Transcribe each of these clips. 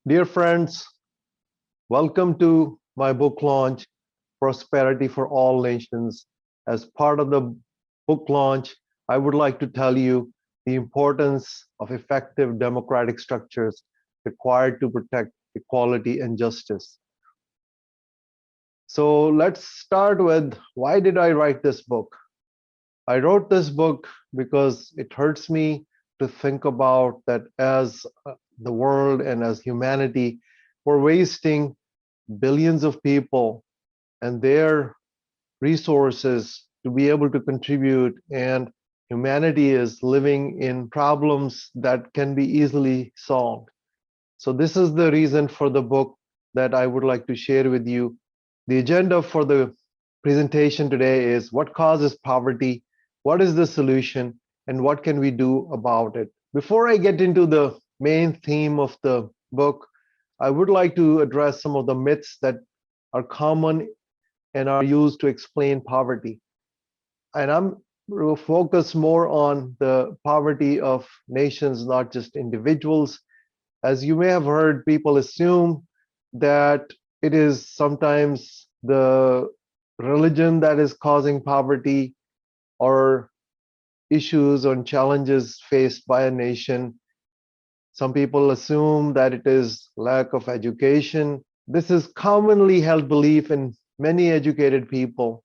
Dear friends, welcome to my book launch, Prosperity for All Nations. As part of the book launch, I would like to tell you the importance of effective democratic structures required to protect equality and justice. So let's start with why did I write this book? I wrote this book because it hurts me to think about that as the world and as humanity, we're wasting billions of people and their resources to be able to contribute, and humanity is living in problems that can be easily solved. So this is the reason for the book that I would like to share with you. The agenda for the presentation today is what causes poverty, what is the solution, and what can we do about it. Before I get into the main theme of the book, I would like to address some of the myths that are common and are used to explain poverty. And I'm focus more on the poverty of nations, not just individuals. As you may have heard, people assume that it is sometimes the religion that is causing poverty or issues or challenges faced by a nation. Some people assume that it is lack of education. This is commonly held belief in many educated people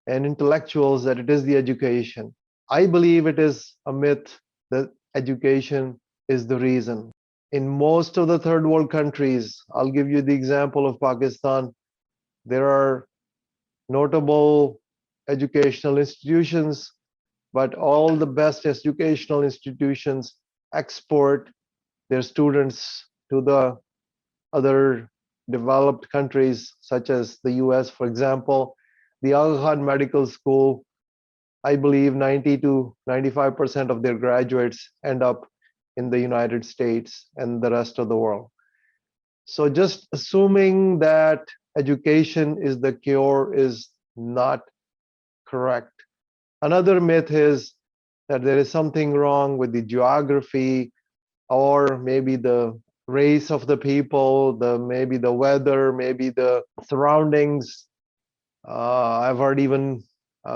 and intellectuals that it is the education. I believe it is a myth that education is the reason. In most of the third world countries, I'll give you the example of Pakistan, there are notable educational institutions, but all the best educational institutions export their students to the other developed countries, such as the US, for example. The Aga Khan Medical School, I believe 90 to 95% of their graduates end up in the United States and the rest of the world. So just assuming that education is the cure is not correct. Another myth is that there is something wrong with the geography or maybe the race of the people, maybe the weather, maybe the surroundings. I've heard even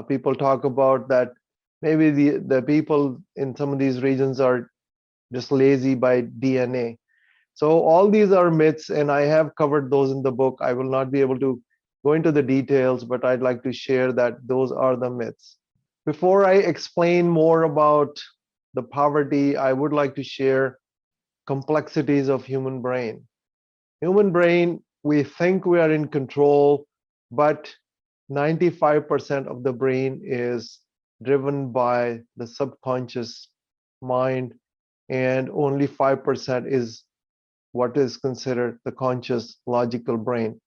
people talk about that maybe the people in some of these regions are just lazy by DNA. So all these are myths, and I have covered those in the book. I will not be able to go into the details, but I'd like to share that those are the myths. Before I explain more about the poverty, I would like to share complexities of human brain. Human brain, we think we are in control, but 95% of the brain is driven by the subconscious mind, and only 5% is what is considered the conscious logical brain.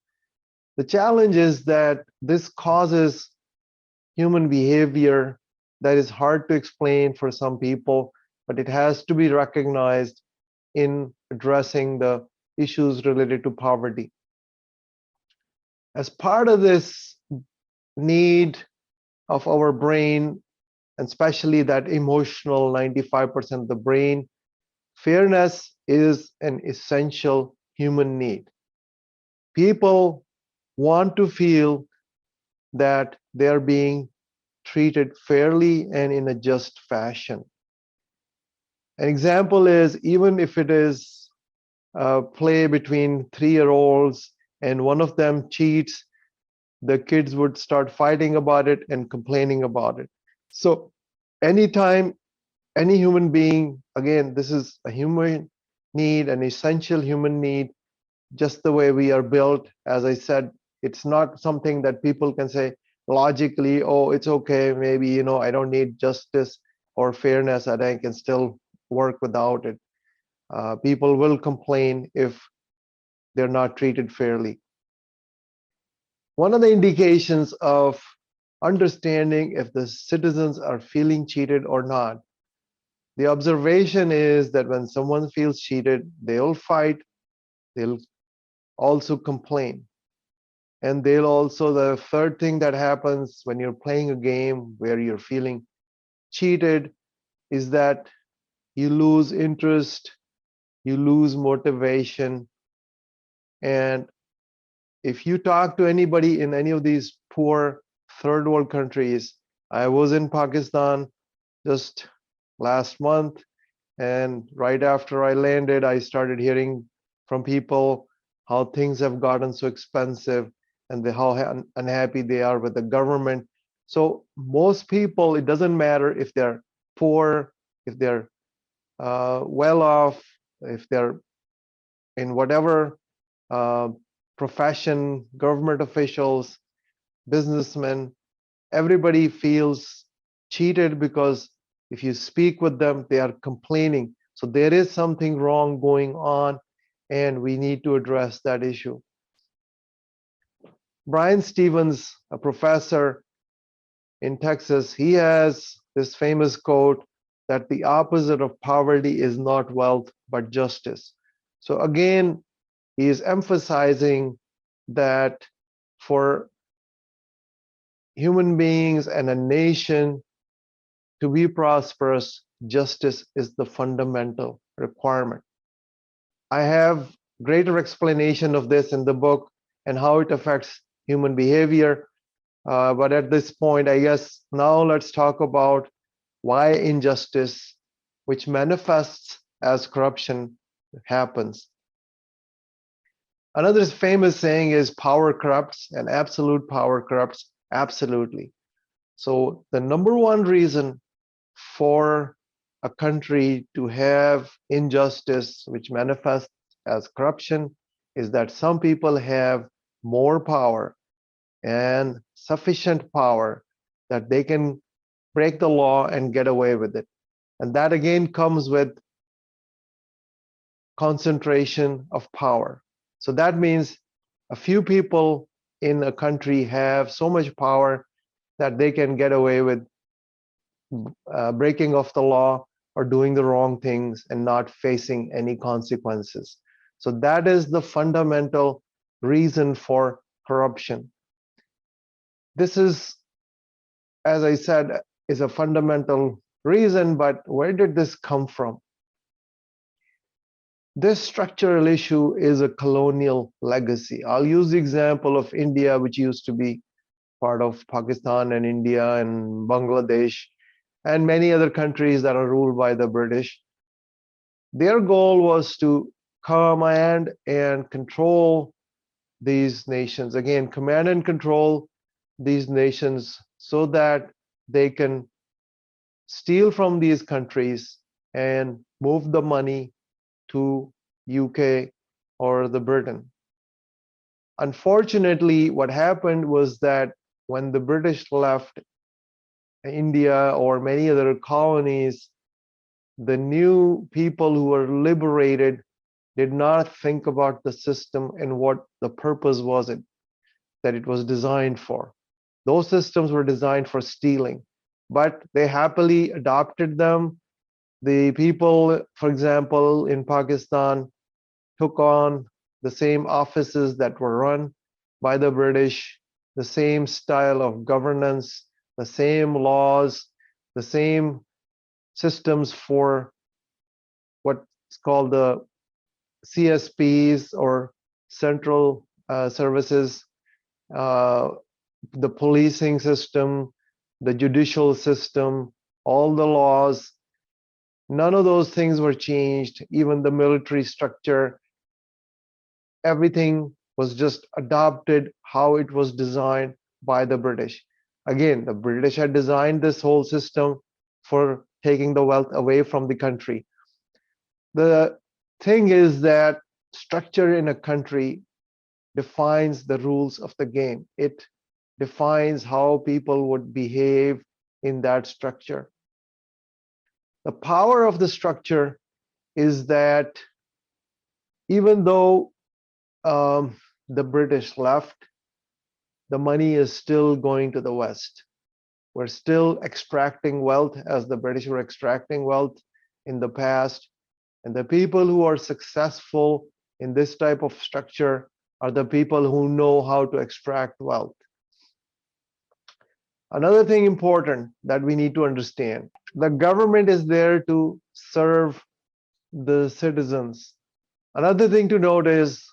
The challenge is that this causes human behavior that is hard to explain for some people, but it has to be recognized in addressing the issues related to poverty. As part of this need of our brain, and especially that emotional 95% of the brain, fairness is an essential human need. People want to feel that they're being treated fairly and in a just fashion. An example is even if it is a play between 3-year-olds and one of them cheats, the kids would start fighting about it and complaining about it. So anytime any human being, again, this is a human need, an essential human need, just the way we are built. As I said, it's not something that people can say logically, oh, it's okay, maybe, I don't need justice or fairness, and I can still work without it. People will complain if they're not treated fairly. One of the indications of understanding if the citizens are feeling cheated or not, the observation is that when someone feels cheated, they'll fight, they'll also complain. And they'll also, the third thing that happens when you're playing a game where you're feeling cheated is that you lose interest, you lose motivation, And if you talk to anybody in any of these poor third world countries, I was in Pakistan just last month, and right after I landed, I started hearing from people how things have gotten so expensive and how unhappy they are with the government. So most people, it doesn't matter if they're poor, if they're well off, if they're in whatever uh, profession, government officials, businessmen, everybody feels cheated because if you speak with them, they are complaining. So there is something wrong going on, and we need to address that issue. Brian Stevens, a professor in Texas, he has this famous quote that the opposite of poverty is not wealth, but justice. So again, he is emphasizing that for human beings and a nation to be prosperous, justice is the fundamental requirement. I have greater explanation of this in the book and how it affects human behavior. But at this point, I guess now let's talk about why injustice, which manifests as corruption, happens. Another famous saying is power corrupts and absolute power corrupts absolutely. So the number one reason for a country to have injustice, which manifests as corruption, is that some people have more power and sufficient power that they can break the law and get away with it. And that again comes with concentration of power. So that means a few people in a country have so much power that they can get away with breaking of the law or doing the wrong things and not facing any consequences. So that is the fundamental reason for corruption. This is, as I said, is a fundamental reason, but where did this come from? This structural issue is a colonial legacy. I'll use the example of India, which used to be part of Pakistan and India and Bangladesh and many other countries that are ruled by the British. Their goal was to command and control these nations. Again, command and control these nations so that they can steal from these countries and move the money to UK or the Britain. Unfortunately, what happened was that when the British left India or many other colonies, the new people who were liberated did not think about the system and what the purpose was that it was designed for. Those systems were designed for stealing, but they happily adopted them. The people, for example, in Pakistan took on the same offices that were run by the British, the same style of governance, the same laws, the same systems for what's called the CSPs or central services, the policing system, the judicial system, all the laws. None of those things were changed, even the military structure. Everything was just adopted how it was designed by the British. Again, the British had designed this whole system for taking the wealth away from the country. The thing is that structure in a country defines the rules of the game. It defines how people would behave in that structure. The power of the structure is that even though the British left, the money is still going to the West. We're still extracting wealth as the British were extracting wealth in the past. And the people who are successful in this type of structure are the people who know how to extract wealth. Another thing important that we need to understand, the government is there to serve the citizens. Another thing to note is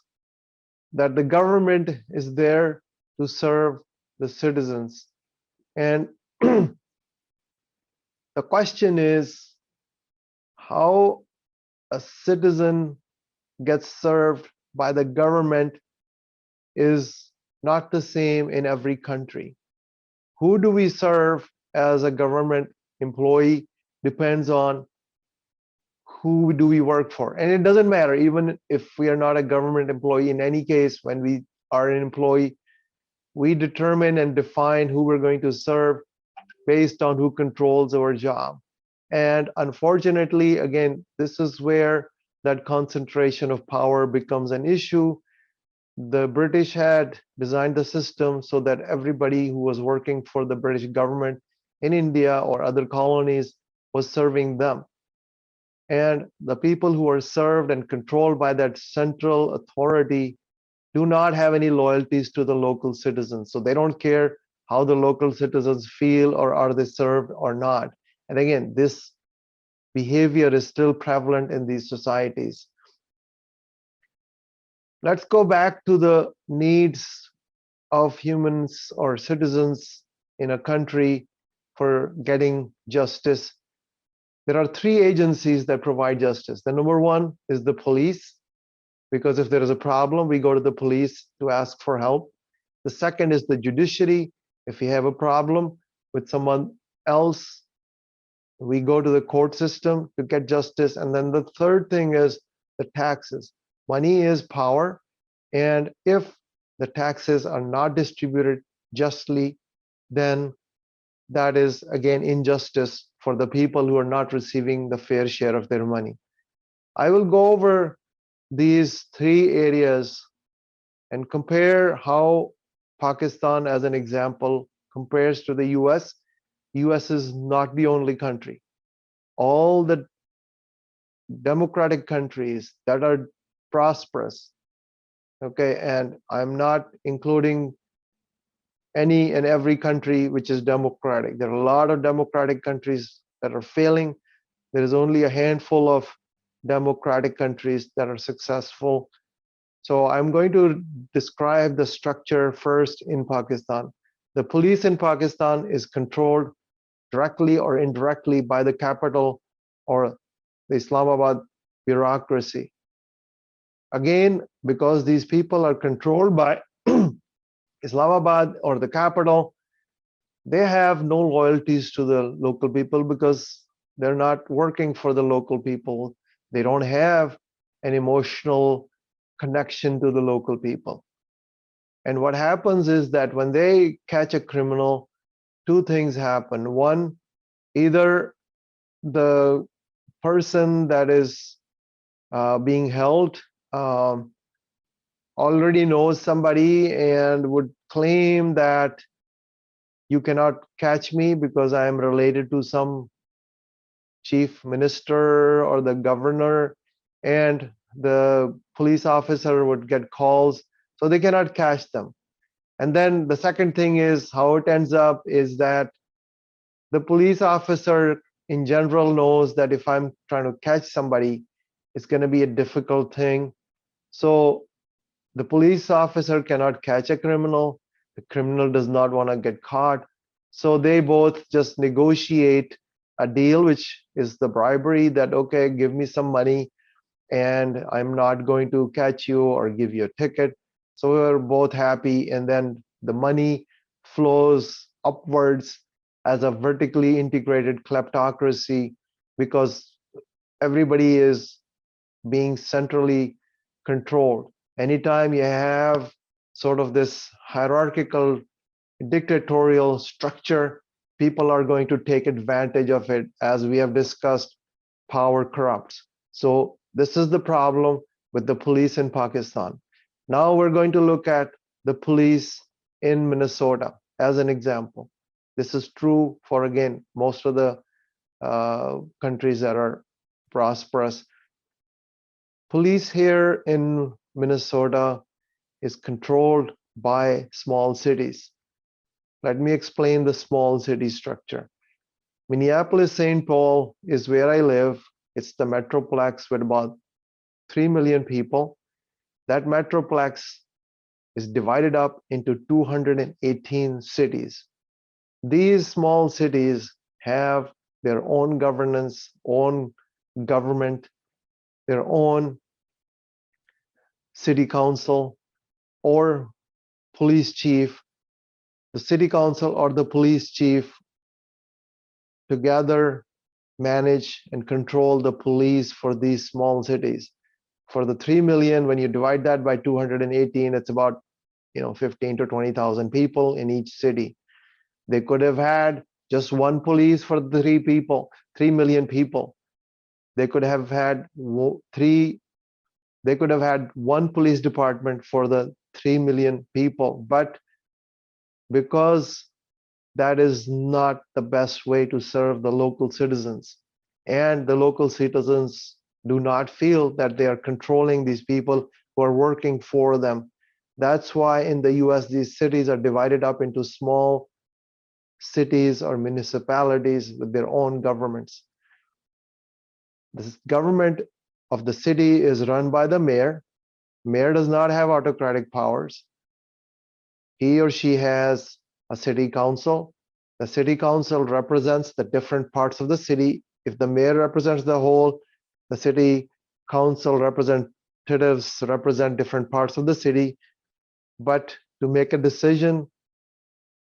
that the government is there to serve the citizens. And the question is how a citizen gets served by the government is not the same in every country. Who do we serve as a government employee depends on who do we work for. And it doesn't matter, even if we are not a government employee, in any case, when we are an employee, we determine and define who we're going to serve based on who controls our job. And unfortunately, again, this is where that concentration of power becomes an issue. The British had designed the system so that everybody who was working for the British government in India or other colonies was serving them. And the people who are served and controlled by that central authority do not have any loyalties to the local citizens. So they don't care how the local citizens feel or are they served or not. And again, this behavior is still prevalent in these societies. Let's go back to the needs of humans or citizens in a country for getting justice. There are three agencies that provide justice. The number one is the police, because if there is a problem, we go to the police to ask for help. The second is the judiciary. If we have a problem with someone else, we go to the court system to get justice. And then the third thing is the taxes. Money is power. And if the taxes are not distributed justly, then that is, again, injustice for the people who are not receiving the fair share of their money. I will go over these three areas and compare how Pakistan, as an example, compares to the US. US is not the only country. All the democratic countries that are prosperous, okay, and I'm not including any and every country which is democratic. There are a lot of democratic countries that are failing. There is only a handful of democratic countries that are successful. So I'm going to describe the structure first in Pakistan. The police in Pakistan is controlled directly or indirectly by the capital or the Islamabad bureaucracy. Again, because these people are controlled by Islamabad or the capital, they have no loyalties to the local people because they're not working for the local people. They don't have an emotional connection to the local people. And what happens is that when they catch a criminal, two things happen. One, either the person that is being held already knows somebody and would claim that you cannot catch me because I am related to some chief minister or the governor, and the police officer would get calls, so they cannot catch them. And then the second thing is how it ends up is that the police officer in general knows that if I'm trying to catch somebody, it's going to be a difficult thing. So the police officer cannot catch a criminal. The criminal does not want to get caught. So they both just negotiate a deal, which is the bribery that, okay, give me some money and I'm not going to catch you or give you a ticket. So we're both happy. And then the money flows upwards as a vertically integrated kleptocracy because everybody is being centrally controlled. Anytime you have sort of this hierarchical dictatorial structure, people are going to take advantage of it. As we have discussed, power corrupts. So this is the problem with the police in Pakistan. Now we're going to look at the police in Minnesota as an example. This is true for, again, most of the countries that are prosperous. Police here in Minnesota is controlled by small cities. Let me explain the small city structure. Minneapolis, St. Paul is where I live. It's the metroplex with about 3 million people. That metroplex is divided up into 218 cities. These small cities have their own governance, own government, their own city council or police chief. The city council or the police chief together manage and control the police for these small cities. For the 3 million, when you divide that by 218, it's about 15 to 20,000 people in each city. They could have had just one police for the 3 million people. They could have had one police department for the 3 million people, but because that is not the best way to serve the local citizens, and the local citizens do not feel that they are controlling these people who are working for them. That's why in the US, these cities are divided up into small cities or municipalities with their own governments. The government of the city is run by the mayor. Mayor does not have autocratic powers. He or she has a city council. The city council represents the different parts of the city. If the mayor represents the whole, the city council representatives represent different parts of the city. But to make a decision,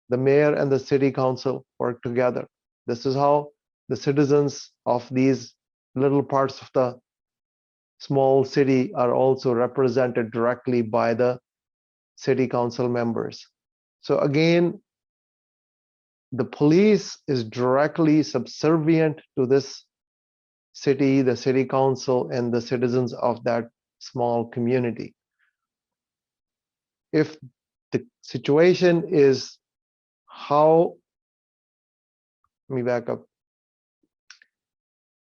the mayor and the city council work together. This is how the citizens of these little parts of the small city are also represented directly by the city council members. So again, the police is directly subservient to this city, the city council, and the citizens of that small community. If the situation is let me back up.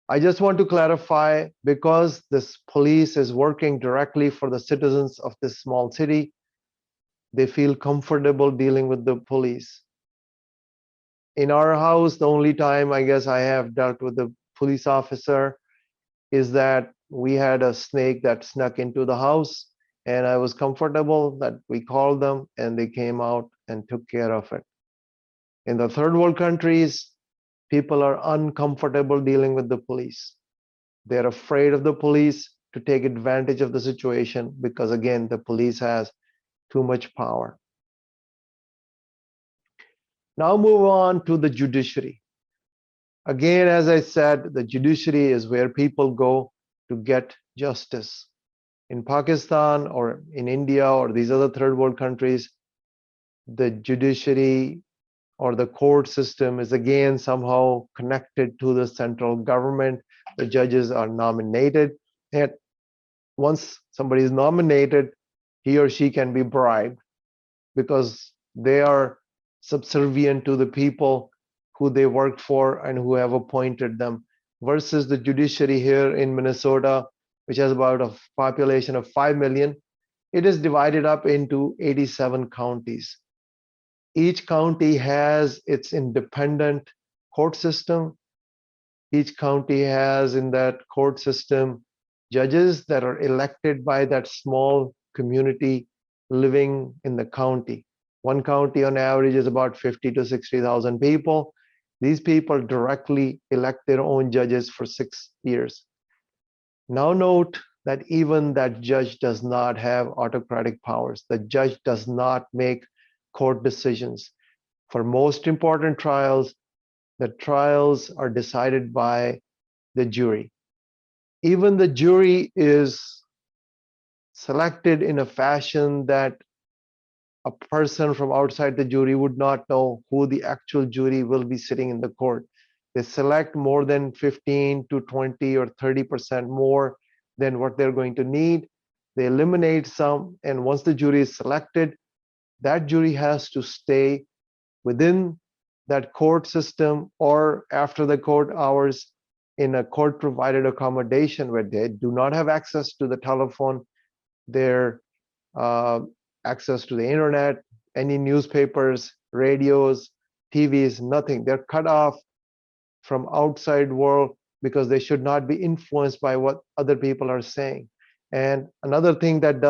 I just want to clarify, because this police is working directly for the citizens of this small city, they feel comfortable dealing with the police. In our house, the only time I guess I have dealt with the police officer is that we had a snake that snuck into the house, and I was comfortable that we called them and they came out and took care of it. In the third world countries, people are uncomfortable dealing with the police. They're afraid of the police to take advantage of the situation because, again, the police has too much power. Now move on to the judiciary. Again, as I said, the judiciary is where people go to get justice. In Pakistan or in India or these other third world countries, the judiciary or the court system is again somehow connected to the central government. The judges are nominated, and once somebody is nominated, he or she can be bribed because they are subservient to the people who they work for and who have appointed them, versus the judiciary here in Minnesota, which has about a population of 5 million. It is divided up into 87 counties. Each county has its independent court system. Each county has in that court system judges that are elected by that small community living in the county. One county on average is about 50 to 60,000 people. These people directly elect their own judges for 6 years. Now note that even that judge does not have autocratic powers. The judge does not make court decisions. For most important trials, the trials are decided by the jury. Even the jury is selected in a fashion that a person from outside the jury would not know who the actual jury will be sitting in the court. They select more than 15 to 20 or 30% more than what they're going to need. They eliminate some, and once the jury is selected, that jury has to stay within that court system or after the court hours in a court provided accommodation where they do not have access to the telephone, their access to the internet, any newspapers, radios, TVs, nothing. They're cut off from outside world because they should not be influenced by what other people are saying. And another thing that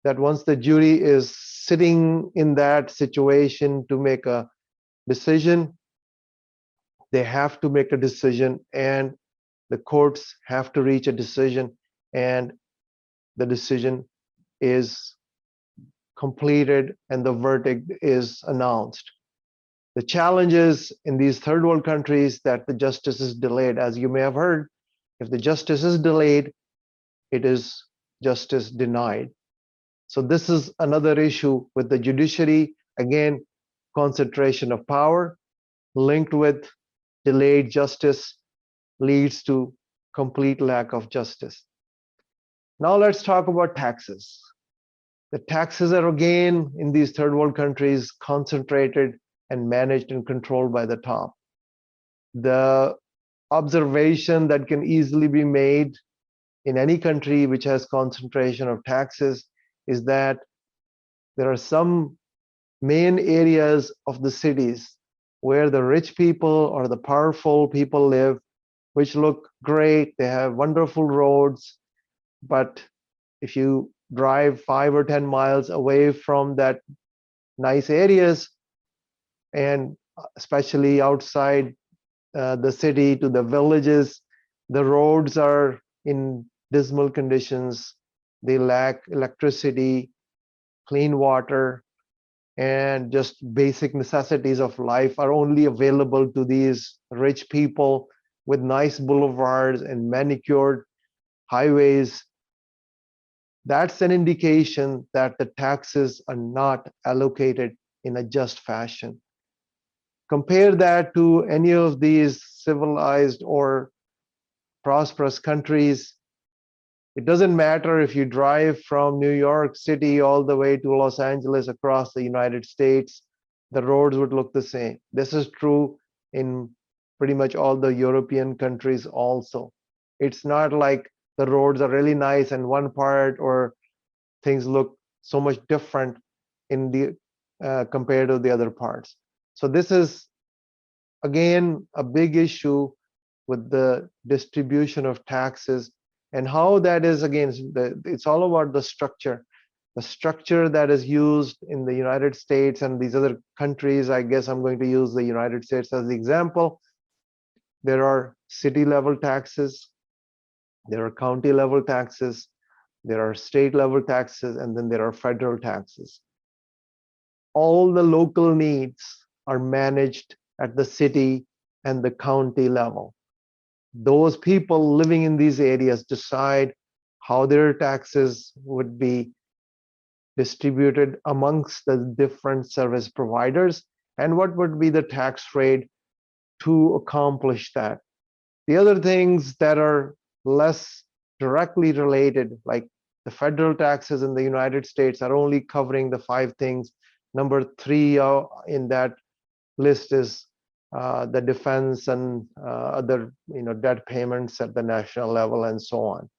that once the jury is sitting in that situation to make a decision, they have to make a decision, and the courts have to reach a decision, and the decision is completed and the verdict is announced. The challenge is in these third world countries that the justice is delayed. As you may have heard, if the justice is delayed, it is justice denied. So this is another issue with the judiciary. Again, concentration of power linked with delayed justice leads to complete lack of justice. Now let's talk about taxes. The taxes are again in these third world countries concentrated and managed and controlled by the top. The observation that can easily be made in any country which has concentration of taxes is that there are some main areas of the cities where the rich people or the powerful people live, which look great. They have wonderful roads, but if you drive 5 or 10 miles away from that nice areas, and especially outside the city to the villages, the roads are in dismal conditions. They lack electricity, clean water, and just basic necessities of life are only available to these rich people with nice boulevards and manicured highways. That's an indication that the taxes are not allocated in a just fashion. Compare that to any of these civilized or prosperous countries. It doesn't matter if you drive from New York City all the way to Los Angeles across the United States, the roads would look the same. This is true in pretty much all the European countries also. It's not like the roads are really nice in one part or things look so much different in the compared to the other parts. So this is again a big issue with the distribution of taxes and how that is, again, it's all about the structure that is used in the United States and these other countries. I guess I'm going to use the United States as the example. There are city level taxes, there are county level taxes, there are state level taxes, and then there are federal taxes. All the local needs are managed at the city and the county level. Those people living in these areas decide how their taxes would be distributed amongst the different service providers and what would be the tax rate to accomplish that. The other things that are less directly related, like the federal taxes in the United States, are only covering the 5 things. Number 3 in that list is the defense and other debt payments at the national level and so on.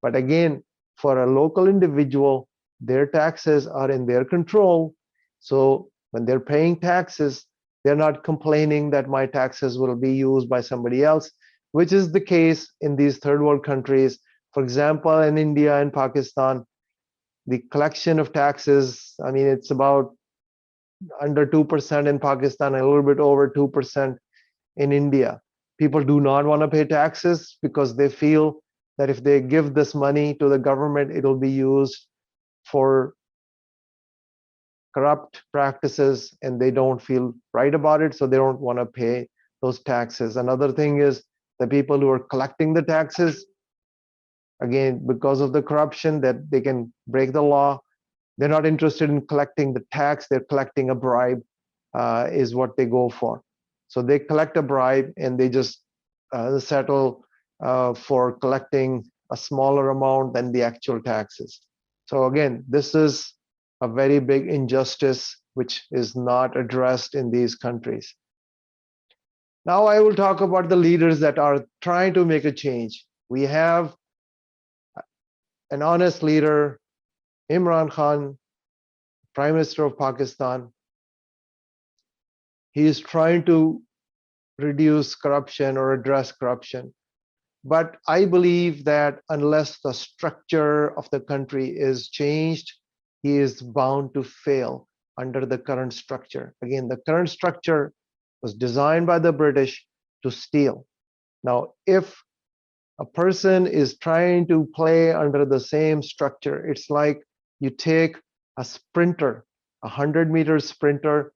But again, for a local individual, their taxes are in their control. So when they're paying taxes, they're not complaining that my taxes will be used by somebody else, which is the case in these third world countries. For example, in India and Pakistan, the collection of taxes, I mean, it's about under 2% in Pakistan, a little bit over 2% in India. People do not want to pay taxes because they feel that if they give this money to the government, it'll be used for corrupt practices and they don't feel right about it, so they don't want to pay those taxes. Another thing is the people who are collecting the taxes, again, because of the corruption that they can break the law, they're not interested in collecting the tax, they're collecting a bribe, is what they go for. So they collect a bribe and they just settle for collecting a smaller amount than the actual taxes. So again, this is a very big injustice which is not addressed in these countries. Now I will talk about the leaders that are trying to make a change. We have an honest leader, Imran Khan, Prime Minister of Pakistan. He is trying to reduce corruption or address corruption. But I believe that unless the structure of the country is changed, he is bound to fail under the current structure. Again, the current structure was designed by the British to steal. Now, if a person is trying to play under the same structure, it's like you take a sprinter, a 100-meter sprinter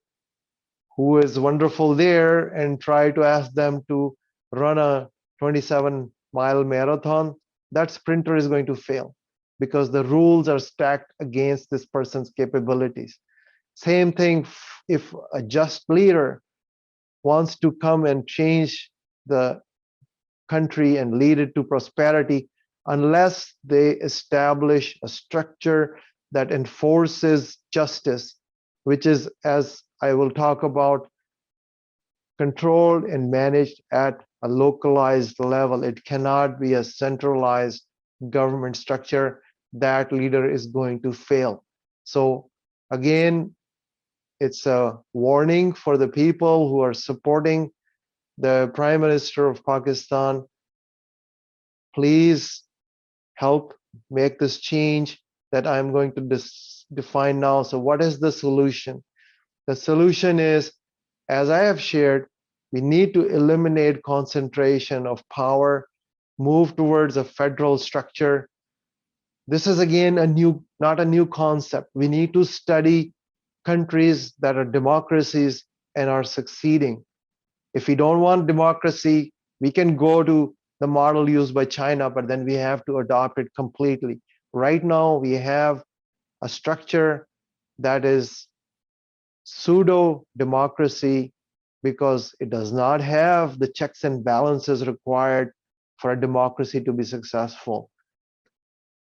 who is wonderful there, and try to ask them to run a 27-mile marathon. That sprinter is going to fail because the rules are stacked against this person's capabilities. Same thing if a just leader wants to come and change the country and lead it to prosperity, unless they establish a structure that enforces justice, which is, as I will talk about, controlled and managed at a localized level. It cannot be a centralized government structure. That leader is going to fail. So again, it's a warning for the people who are supporting the Prime Minister of Pakistan. Please help make this change that I'm going to define now. So what is the solution? The solution is, as I have shared, we need to eliminate concentration of power, move towards a federal structure. This is again not a new concept. We need to study countries that are democracies and are succeeding. If we don't want democracy, we can go to the model used by China, but then we have to adopt it completely. Right now, we have a structure that is pseudo democracy because it does not have the checks and balances required for a democracy to be successful.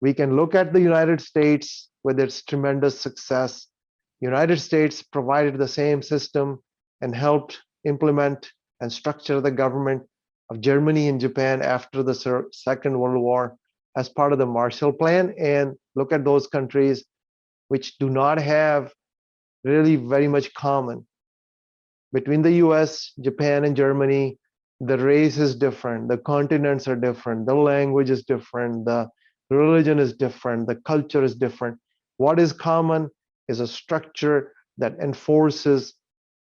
We can look at the United States with its tremendous success. United States provided the same system and helped implement and structure the government of Germany and Japan after the Second World War as part of the Marshall Plan. And look at those countries which do not have really very much common. Between the US, Japan, and Germany, the race is different, the continents are different, the language is different, the religion is different, the culture is different. What is common is a structure that enforces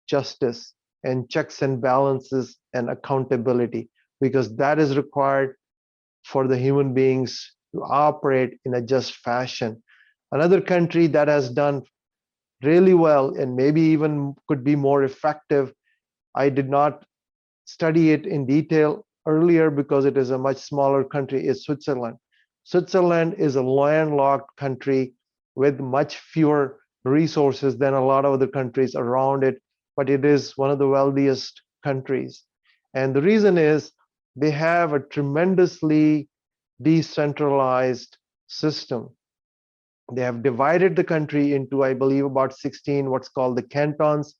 justice and checks and balances and accountability, because that is required for the human beings to operate in a just fashion. Another country that has done really well and maybe even could be more effective, I did not study it in detail earlier because it is a much smaller country, is Switzerland. Switzerland is a landlocked country with much fewer resources than a lot of other countries around it, but it is one of the wealthiest countries. And the reason is they have a tremendously decentralized system. They have divided the country into, I believe, about 16 what's called the cantons.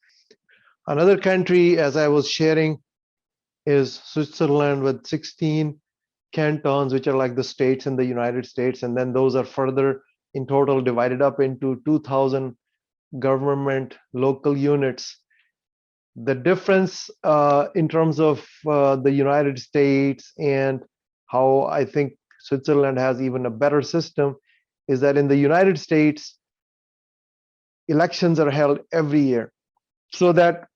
Another country, as I was sharing, is Switzerland with 16 cantons, which are like the states in the United States. And then those are further in total divided up into 2,000 government local units. The difference in terms of the United States and how I think Switzerland has even a better system is that in the United States, elections are held every year. So that,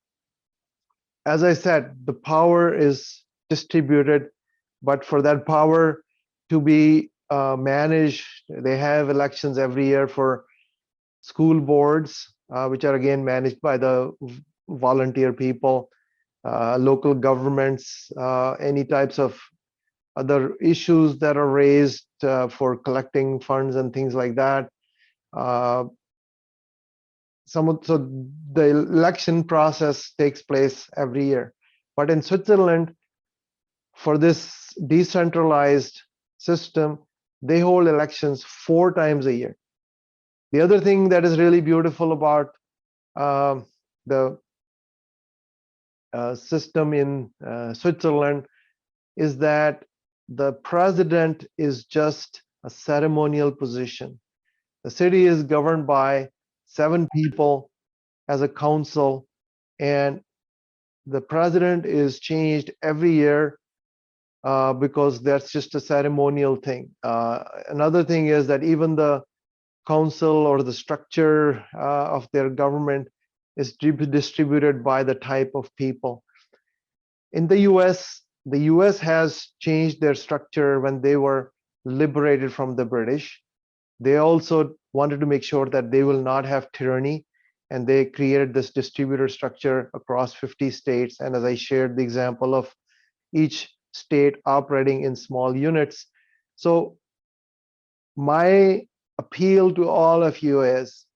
as I said, the power is distributed, but for that power to be managed, they have elections every year for school boards, which are again managed by the volunteer people, local governments, any types of other issues that are raised for collecting funds and things like that. So the election process takes place every year. But in Switzerland, for this decentralized system, they hold elections 4 times a year. The other thing that is really beautiful about the system in Switzerland is that the president is just a ceremonial position. The city is governed by 7 people as a council, and the president is changed every year because that's just a ceremonial thing. Another thing is that even the council or the structure of their government is distributed by the type of people. In the US has changed their structure when they were liberated from the British. They also wanted to make sure that they will not have tyranny, and they created this distributor structure across 50 states. And as I shared the example of each state operating in small units. So my appeal to all of you is,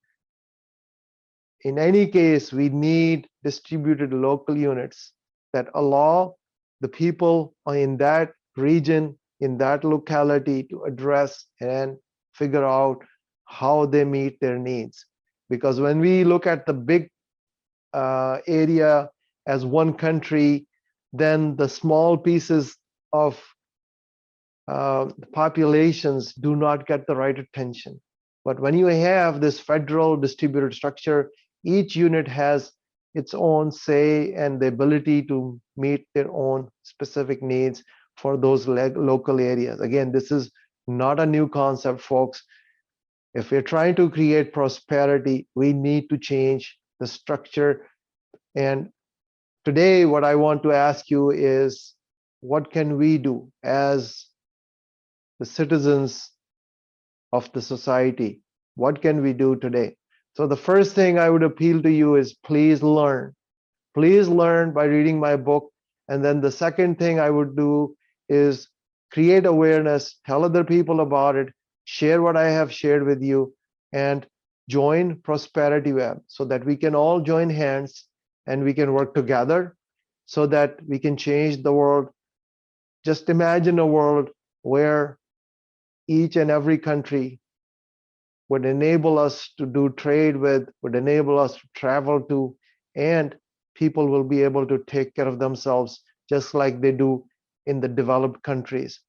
in any case, we need distributed local units that allow the people in that region, in that locality, to address and figure out how they meet their needs. Because when we look at the big area as one country, then the small pieces of populations do not get the right attention. But when you have this federal distributed structure, each unit has its own say and the ability to meet their own specific needs for those local areas. Again, this is not a new concept, folks. If we're trying to create prosperity, we need to change the structure. And today, what I want to ask you is, what can we do as the citizens of the society? What can we do today? So the first thing I would appeal to you is, please learn. Please learn by reading my book. And then the second thing I would do is create awareness, tell other people about it, share what I have shared with you, and join Prosperity Web so that we can all join hands and we can work together so that we can change the world. Just imagine a world where each and every country would enable us to do trade with, would enable us to travel to, and people will be able to take care of themselves just like they do in the developed countries.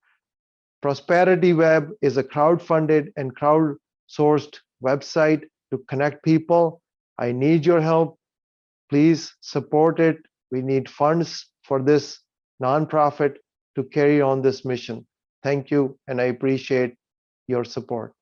Prosperity Web is a crowd-funded and crowd-sourced website to connect people. I need your help. Please support it. We need funds for this nonprofit to carry on this mission. Thank you, and I appreciate your support.